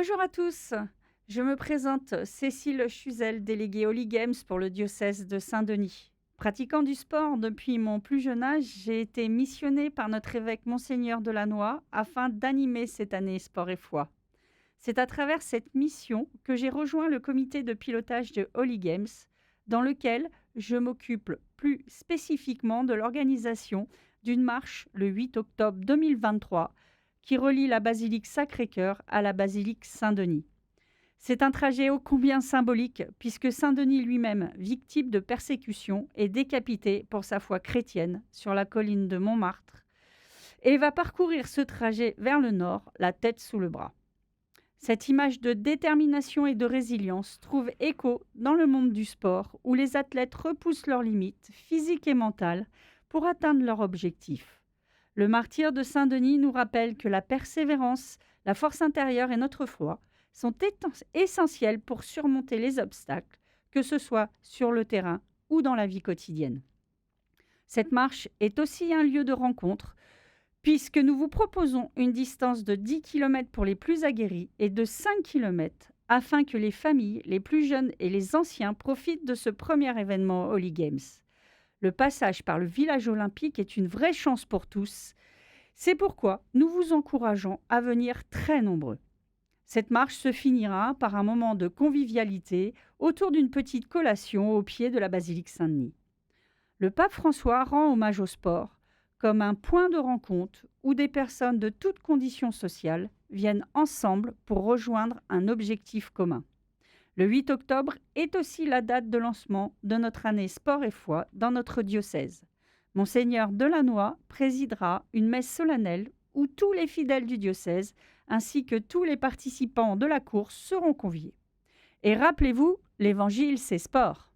Bonjour à tous, je me présente Cécile Chuzel, déléguée Holy Games pour le diocèse de Saint-Denis. Pratiquant du sport depuis mon plus jeune âge, j'ai été missionnée par notre évêque Monseigneur Delannoy afin d'animer cette année Sport et Foi. C'est à travers cette mission que j'ai rejoint le comité de pilotage de Holy Games, dans lequel je m'occupe plus spécifiquement de l'organisation d'une marche le 8 octobre 2023 qui relie la basilique Sacré-Cœur à la basilique Saint-Denis. C'est un trajet ô combien symbolique puisque Saint-Denis lui-même, victime de persécutions, est décapité pour sa foi chrétienne sur la colline de Montmartre et va parcourir ce trajet vers le nord, la tête sous le bras. Cette image de détermination et de résilience trouve écho dans le monde du sport où les athlètes repoussent leurs limites physiques et mentales pour atteindre leur objectif. Le martyre de Saint-Denis nous rappelle que la persévérance, la force intérieure et notre foi sont essentiels pour surmonter les obstacles, que ce soit sur le terrain ou dans la vie quotidienne. Cette marche est aussi un lieu de rencontre, puisque nous vous proposons une distance de 10 km pour les plus aguerris et de 5 km afin que les familles, les plus jeunes et les anciens profitent de ce premier événement Holy Games. Le passage par le village olympique est une vraie chance pour tous. C'est pourquoi nous vous encourageons à venir très nombreux. Cette marche se finira par un moment de convivialité autour d'une petite collation au pied de la basilique Saint-Denis. Le pape François rend hommage au sport comme un point de rencontre où des personnes de toutes conditions sociales viennent ensemble pour rejoindre un objectif commun. Le 8 octobre est aussi la date de lancement de notre année Sport et Foi dans notre diocèse. Monseigneur Delannoy présidera une messe solennelle où tous les fidèles du diocèse ainsi que tous les participants de la course seront conviés. Et rappelez-vous, l'évangile c'est sport.